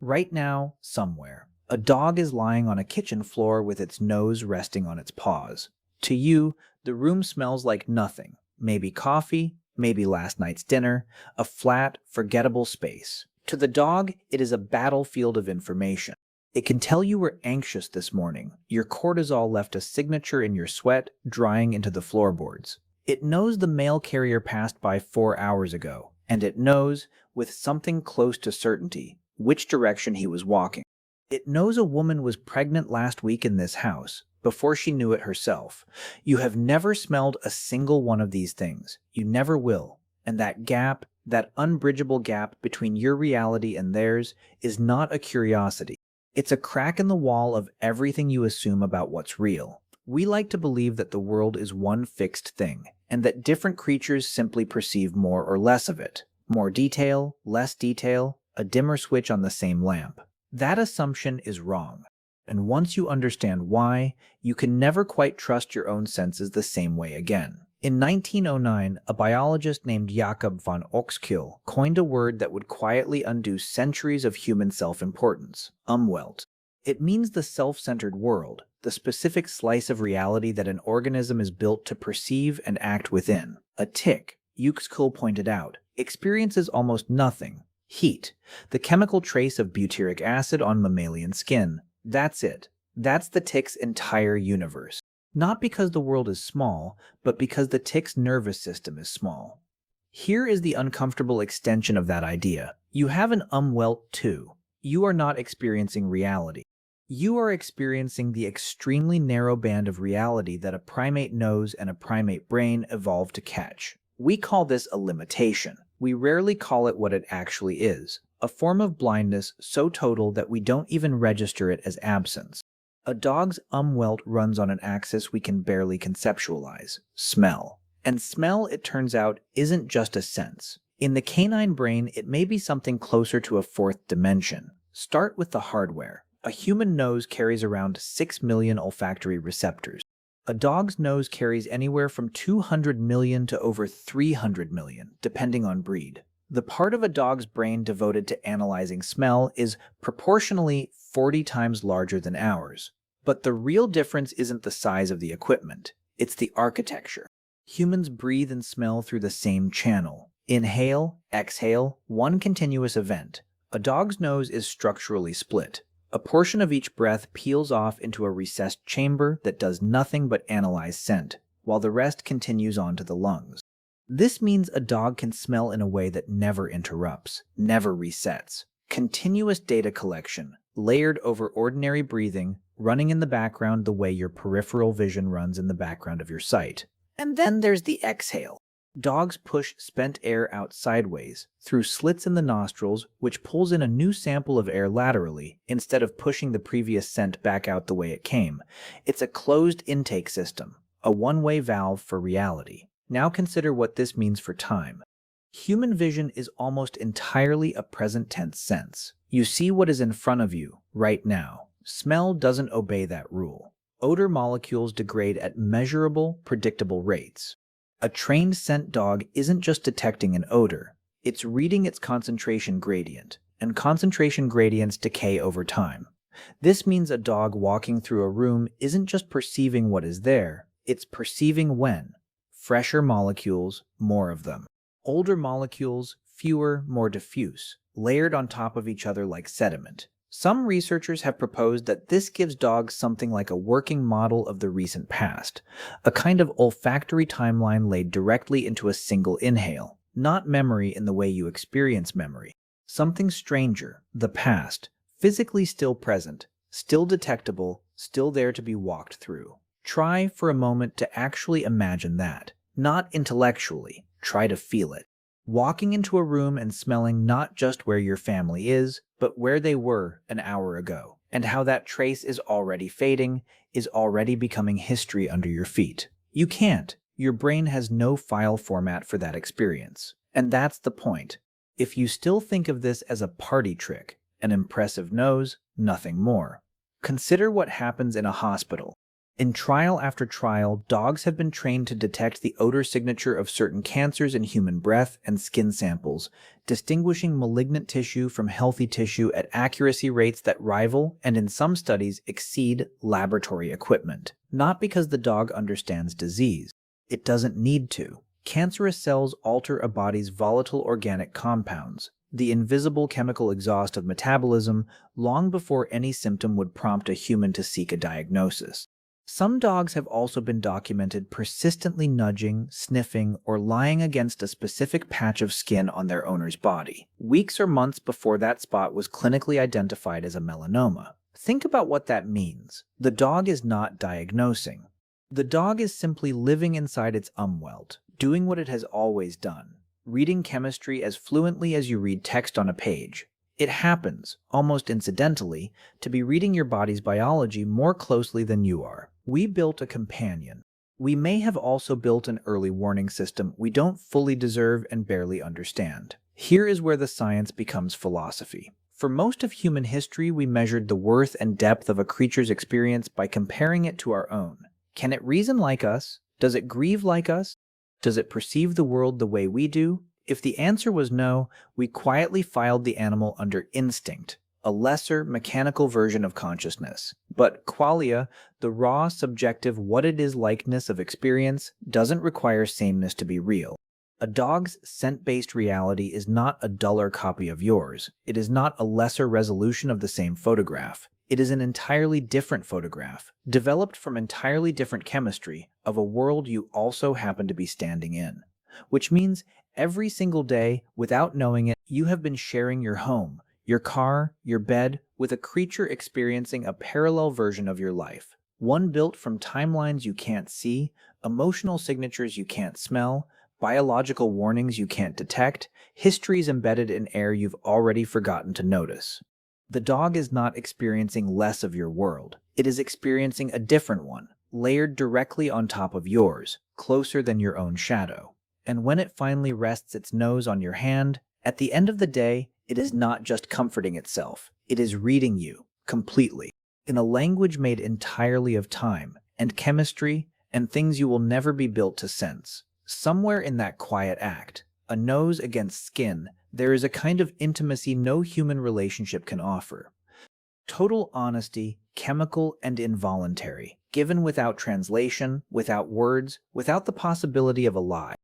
Right now, somewhere, a dog is lying on a kitchen floor with its nose resting on its paws. To you, the room smells like nothing. Maybe coffee, maybe last night's dinner, a flat, forgettable space. To the dog, it is a battlefield of information. It can tell you were anxious this morning. Your cortisol left a signature in your sweat, drying into the floorboards. It knows the mail carrier passed by 4 hours ago, and it knows, with something close to certainty, which direction he was walking. It knows a woman was pregnant last week in this house, before she knew it herself. You have never smelled a single one of these things. You never will. And that gap, that unbridgeable gap between your reality and theirs, is not a curiosity. It's a crack in the wall of everything you assume about what's real. We like to believe that the world is one fixed thing, and that different creatures simply perceive more or less of it. More detail, less detail, a dimmer switch on the same lamp. That assumption is wrong. And once you understand why, you can never quite trust your own senses the same way again. In 1909, a biologist named Jakob von Uexküll coined a word that would quietly undo centuries of human self-importance: umwelt. It means the self-centered world, the specific slice of reality that an organism is built to perceive and act within. A tick, Uexküll pointed out, experiences almost nothing. Heat, the chemical trace of butyric acid on mammalian skin. That's it. That's the tick's entire universe. Not because the world is small, but because the tick's nervous system is small. Here is the uncomfortable extension of that idea. You have an umwelt too. You are not experiencing reality. You are experiencing the extremely narrow band of reality that a primate nose and a primate brain evolved to catch. We call this a limitation. We rarely call it what it actually is, a form of blindness so total that we don't even register it as absence. A dog's umwelt runs on an axis we can barely conceptualize: smell. And smell, it turns out, isn't just a sense. In the canine brain, it may be something closer to a fourth dimension. Start with the hardware. A human nose carries around 6 million olfactory receptors. A dog's nose carries anywhere from 200 million to over 300 million, depending on breed. The part of a dog's brain devoted to analyzing smell is proportionally 40 times larger than ours. But the real difference isn't the size of the equipment, it's the architecture. Humans breathe and smell through the same channel. Inhale, exhale, one continuous event. A dog's nose is structurally split. A portion of each breath peels off into a recessed chamber that does nothing but analyze scent, while the rest continues on to the lungs. This means a dog can smell in a way that never interrupts, never resets. Continuous data collection, layered over ordinary breathing, running in the background the way your peripheral vision runs in the background of your sight. And then there's the exhale. Dogs push spent air out sideways, through slits in the nostrils, which pulls in a new sample of air laterally, instead of pushing the previous scent back out the way it came. It's a closed intake system, a one-way valve for reality. Now consider what this means for time. Human vision is almost entirely a present tense sense. You see what is in front of you, right now. Smell doesn't obey that rule. Odor molecules degrade at measurable, predictable rates. A trained scent dog isn't just detecting an odor, it's reading its concentration gradient, and concentration gradients decay over time. This means a dog walking through a room isn't just perceiving what is there, it's perceiving when. Fresher molecules, more of them. Older molecules, fewer, more diffuse, layered on top of each other like sediment. Some researchers have proposed that this gives dogs something like a working model of the recent past, a kind of olfactory timeline laid directly into a single inhale, not memory in the way you experience memory. Something stranger, the past, physically still present, still detectable, still there to be walked through. Try for a moment to actually imagine that. Not intellectually, try to feel it. Walking into a room and smelling not just where your family is, but where they were an hour ago, and how that trace is already fading, is already becoming history under your feet. You can't. Your brain has no file format for that experience. And that's the point. If you still think of this as a party trick, an impressive nose, nothing more. Consider what happens in a hospital. In trial after trial, dogs have been trained to detect the odor signature of certain cancers in human breath and skin samples, distinguishing malignant tissue from healthy tissue at accuracy rates that rival and in some studies exceed laboratory equipment. Not because the dog understands disease. It doesn't need to. Cancerous cells alter a body's volatile organic compounds, the invisible chemical exhaust of metabolism, long before any symptom would prompt a human to seek a diagnosis. Some dogs have also been documented persistently nudging, sniffing, or lying against a specific patch of skin on their owner's body, weeks or months before that spot was clinically identified as a melanoma. Think about what that means. The dog is not diagnosing. The dog is simply living inside its umwelt, doing what it has always done, reading chemistry as fluently as you read text on a page. It happens, almost incidentally, to be reading your body's biology more closely than you are. We built a companion. We may have also built an early warning system we don't fully deserve and barely understand. Here is where the science becomes philosophy. For most of human history, we measured the worth and depth of a creature's experience by comparing it to our own. Can it reason like us? Does it grieve like us? Does it perceive the world the way we do? If the answer was no, we quietly filed the animal under instinct, a lesser, mechanical version of consciousness. But qualia, the raw, subjective what-it-is likeness of experience, doesn't require sameness to be real. A dog's scent-based reality is not a duller copy of yours. It is not a lesser resolution of the same photograph. It is an entirely different photograph, developed from entirely different chemistry, of a world you also happen to be standing in. Which means every single day, without knowing it, you have been sharing your home, your car, your bed, with a creature experiencing a parallel version of your life. One built from timelines you can't see, emotional signatures you can't smell, biological warnings you can't detect, histories embedded in air you've already forgotten to notice. The dog is not experiencing less of your world. It is experiencing a different one, layered directly on top of yours, closer than your own shadow. And when it finally rests its nose on your hand, at the end of the day, it is not just comforting itself. It is reading you, completely, in a language made entirely of time, and chemistry, and things you will never be built to sense. Somewhere in that quiet act, a nose against skin, there is a kind of intimacy no human relationship can offer. Total honesty, chemical and involuntary, given without translation, without words, without the possibility of a lie.